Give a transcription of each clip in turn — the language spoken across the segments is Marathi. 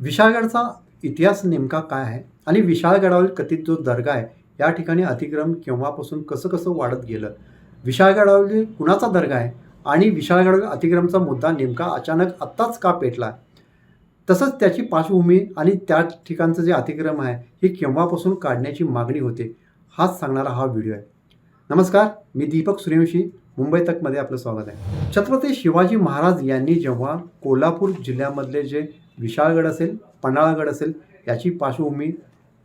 विशाळगडचा इतिहास नेमका काय आहे आणि विशाळगडावरील कथित जो दर्गा आहे या ठिकाणी अतिक्रमण केव्हापासून कसं कसं वाढत गेलं, विशाळगडावरील कुणाचा दर्गा आहे आणि विशाळगडावरील अतिक्रमणचा मुद्दा नेमका अचानक आत्ताच का पेटला, तसंच त्याची पार्श्वभूमी आणि त्या ठिकाणचं जे अतिक्रमण आहे हे केव्हापासून काढण्याची मागणी होते, हाच सांगणारा हा व्हिडिओ आहे. नमस्कार, मी दीपक सूर्यवंशी, मुंबई तकमध्ये आपलं स्वागत आहे. छत्रपती शिवाजी महाराज यांनी जेव्हा कोल्हापूर जिल्ह्यामधले जे विशाळगड असेल, पन्हाळागड असेल याची पार्श्वभूमी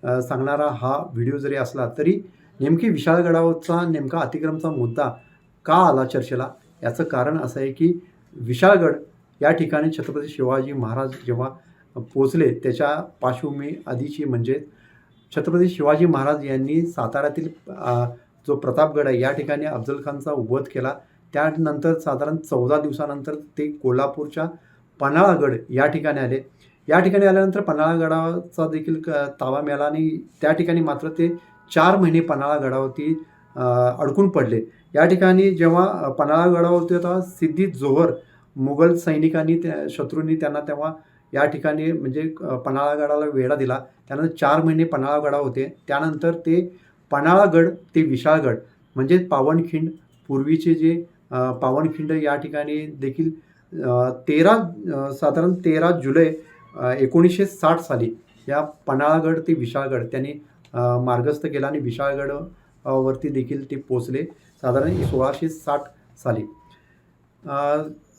सांगणारा हा व्हिडिओ जरी असला तरी नेमकी विशाळगडावरचा नेमका अतिक्रमणचा मुद्दा का आला चर्चेला, याचं कारण असं आहे की विशाळगड या ठिकाणी छत्रपती शिवाजी महाराज जेव्हा पोचले त्याच्या पार्श्वभूमी आधीची म्हणजे छत्रपती शिवाजी महाराज यांनी साताऱ्यातील जो प्रतापगड आहे या ठिकाणी अफजल खानचा वध केला. त्यानंतर साधारण 14 दिवसानंतर ते कोल्हापूरच्या पन्हाळागड या ठिकाणी आले. या ठिकाणी आल्यानंतर पन्हाळागडाचा देखील ताबा मिळाला आणि त्या ठिकाणी मात्र ते 4 महिने पन्हाळागडावरती अडकून पडले. या ठिकाणी जेव्हा पन्हाळागडावरती होता सिद्दी जोहर मुघल सैनिकांनी शत्रूंनी त्यांना तेव्हा या ठिकाणी म्हणजे पन्हाळागडाला वेढा दिला. त्यानंतर 4 महिने पन्हाळागडा होते. त्यानंतर ते पन्हाळागड ते विशाळगड म्हणजे पावनखिंड, पूर्वीचे जे पावनखिंड या ठिकाणी देखील साधारण 13 जुलै 1960 साली या पन्हाळागड ते विशाळगड त्यांनी मार्गस्थ केला आणि विशाळगड वरती देखील ते पोचले साधारण 1660 साली.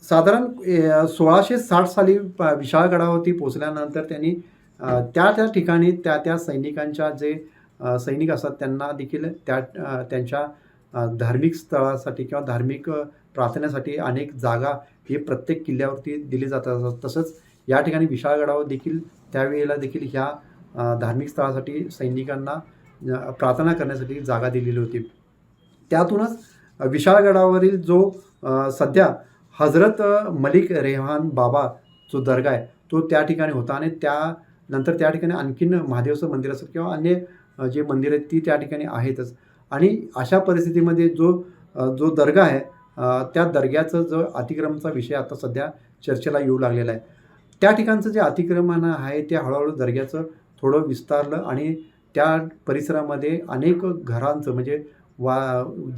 साधारण 1660 साली विशाळगडावरती पोचल्यानंतर त्यांनी त्या ठिकाणी त्या सैनिकांच्या जे सैनिक असतात त्यांना देखील त्यांच्या धार्मिक स्थळासाठी किंवा धार्मिक प्रार्थनेसाठी अनेक जागा हे प्रत्येक किल्ल्यावरती दिली जातात. तसंच या ठिकाणी विशाळगडावर देखील त्यावेळेला देखील ह्या धार्मिक स्थळासाठी सैनिकांना प्रार्थना करण्यासाठी जागा दिलेली होती. त्यातूनच विशाळगडावरील जो सध्या हजरत मलिक रेहान बाबा जो दर्गा आहे तो त्या ठिकाणी होता आणि त्यानंतर त्या ठिकाणी आणखीन महादेवचं मंदिर असेल किंवा अन्य जे मंदिर आहेत ती त्या ठिकाणी आहेतच. आणि अशा परिस्थितीमध्ये जो दर्गा आहे त्या दर्ग्याचं जो अतिक्रमणाचा विषय आता सध्या चर्चेला येऊ लागलेला आहे. त्या ठिकाणचं जे अतिक्रमण आहे ते हळूहळू दर्ग्याचं थोडं विस्तारलं आणि त्या परिसरामध्ये अनेक घरांचं म्हणजे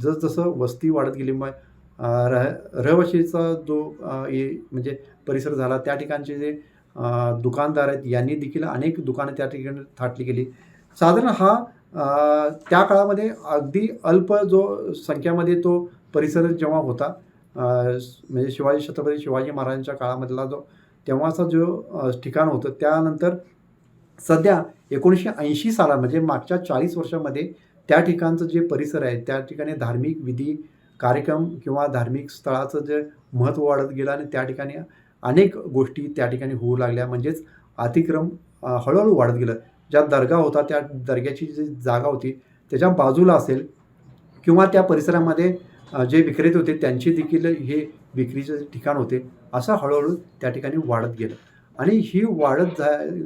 जसजसं वस्ती वाढत गेली मग रहिवाशीचा जो म्हणजे परिसर झाला त्या ठिकाणचे जे दुकानदार आहेत यांनी देखील अनेक दुकानं त्या ठिकाणी थाटली गेली. साधारण हा त्या काळामध्ये अगदी अल्प जो संख्यामध्ये तो परिसर जेव्हा होता म्हणजे छत्रपती शिवाजी महाराजांच्या काळामधला जो तेव्हाचा जो ठिकाण होतं. त्यानंतर सध्या 1980 साला म्हणजे मागच्या 40 वर्षामध्ये त्या ठिकाणचं जे परिसर आहे त्या ठिकाणी धार्मिक विधी कार्यक्रम किंवा धार्मिक स्थळाचं जे महत्त्व वाढत गेलं आणि त्या ठिकाणी अनेक गोष्टी त्या ठिकाणी होऊ लागल्या. म्हणजेच अतिक्रमण हळूहळू वाढत गेलं. ज्या दर्गा होता त्या दर्ग्याची जी जागा होती त्याच्या बाजूला असेल किंवा त्या परिसरामध्ये जे विक्रेते होते त्यांची देखील हे विक्रीचे ठिकाण होते. असं हळूहळू त्या ठिकाणी वाढत गेलं आणि ही वाढत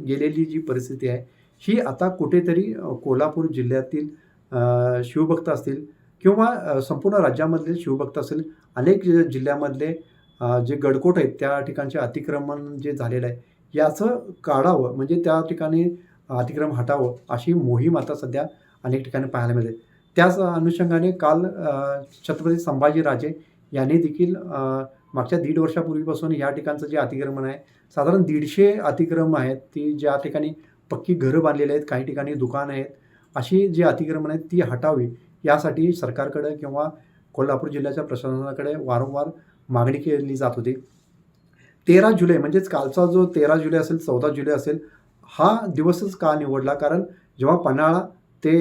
गेलेली जी परिस्थिती आहे ही आता कुठेतरी कोल्हापूर जिल्ह्यातील शिवभक्त असतील किंवा संपूर्ण राज्यामधले शिवभक्त असेल, अनेक जिल्ह्यामधले जे गडकोट आहेत त्या ठिकाणचे अतिक्रमण जे झालेलं आहे याचं काढावं म्हणजे त्या ठिकाणी अतिक्रमण हटावं अशी मोहीम आता सध्या अनेक ठिकाणी पाहायला मिळते. त्याच अनुषंगाने काल छत्रपती संभाजीराजे यांनी देखील मागच्या 1.5 वर्षापूर्वीपासून या ठिकाणचं जे अतिक्रमण आहे साधारण 150 अतिक्रमण आहेत ती ज्या ठिकाणी पक्की घरं बांधलेली आहेत, काही ठिकाणी दुकानं आहेत, अशी जी अतिक्रमण आहेत ती हटावी यासाठी सरकारकडे किंवा कोल्हापूर जिल्ह्याच्या प्रशासनाकडे वारंवार मागणी केली जात होती. 13 जुलै म्हणजेच कालचा जो 13 जुलै असेल 14 जुलै असेल हा दिवसच का निवडला, कारण जेव्हा पन्हाळा ते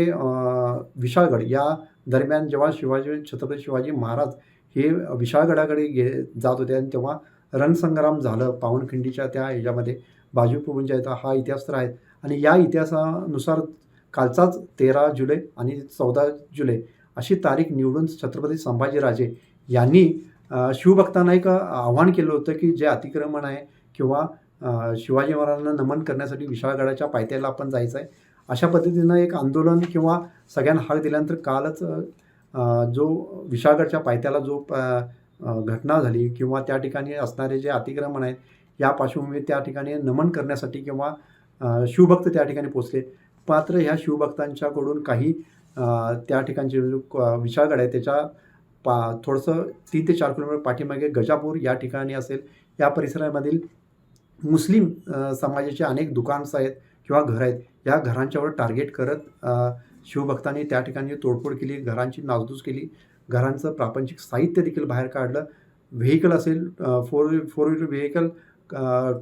विशाळगड या दरम्यान जेव्हा छत्रपती शिवाजी महाराज हे विशाळगडाकडे जात होते आणि तेव्हा रणसंग्राम झालं पावनखिंडीच्या त्या ह्याच्यामध्ये बाजूपूंजा हा इतिहास तर आहे. आणि या इतिहासानुसार कालचाच 13 जुलै आणि 14 जुलै अशी तारीख निवडून छत्रपती संभाजीराजे यांनी शिवभक्तांना एक आव्हान केलं होतं की जे अतिक्रमण आहे किंवा शिवाजी महाराजांना नमन करण्यासाठी विशाळगडाच्या पायथ्याला आपण जायचं आहे अशा पद्धतीनं एक आंदोलन किंवा सगळ्यांना हाक दिल्यानंतर कालच जो विशाळगडच्या पायथ्याला जो घटना झाली किंवा त्या ठिकाणी असणारे जे अतिक्रमण आहेत या पार्श्वभूमीवर त्या ठिकाणी नमन करण्यासाठी किंवा शिवभक्त त्या ठिकाणी पोचले. मात्र ह्या शिवभक्तांच्याकडून काही त्या ठिकाणचे जो विशाळगड आहे त्याच्या थोडंसं 3 ते 4 किलोमीटर पाठीमागे गजापूर या ठिकाणी असेल, या परिसरामधील मुस्लिम समाजाचे अनेक दुकान्स आहेत किंवा घरं आहेत. या घरांच्यावर टार्गेट करत शिवभक्तांनी त्या ठिकाणी तोडफोड केली, घरांची नासधूस केली, घरांचं प्रापंचिक साहित्य देखील बाहेर काढलं. व्हेइकल असेल, four wheeler vehicle,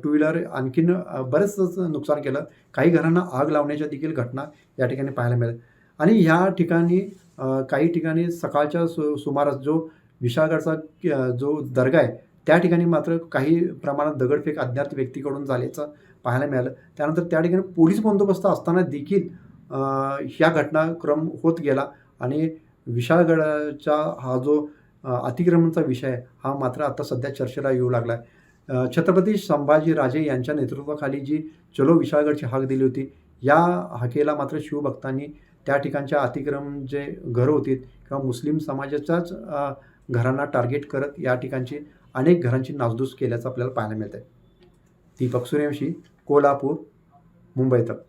two wheeler, आणखीन बरंच नुकसान केलं. काही घरांना आग लावण्याच्या देखील घटना या ठिकाणी पाहायला मिळाल्या. आणि ह्या ठिकाणी काही ठिकाणी सकाळच्या सुमारास जो विशाळगडचा जो दर्गा आहे त्या ठिकाणी मात्र काही प्रमाणात दगडफेक अज्ञात व्यक्तीकडून झाल्याचं पाहायला मिळालं. त्यानंतर त्या ठिकाणी पोलीस बंदोबस्त असताना देखील ह्या घटनाक्रम होत गेला आणि विशाळगडाचा हा जो अतिक्रमणचा विषय आहे हा मात्र आता सध्या चर्चेला येऊ लागला आहे. छत्रपती संभाजीराजे यांच्या नेतृत्वाखाली जी चलो विशाळगडची हाक दिली होती, या हाकेला मात्र शिवभक्तांनी त्या ठिकाणच्या अतिक्रमण जे घरं होती किंवा मुस्लिम समाजाच्याच घरांना टार्गेट करत या ठिकाणची अनेक घरांची नासधूस केल्याचं आपल्याला पाहायला मिळतं आहे. दीपक सूर्यवंशी, कोल्हापूर, मुंबई तक.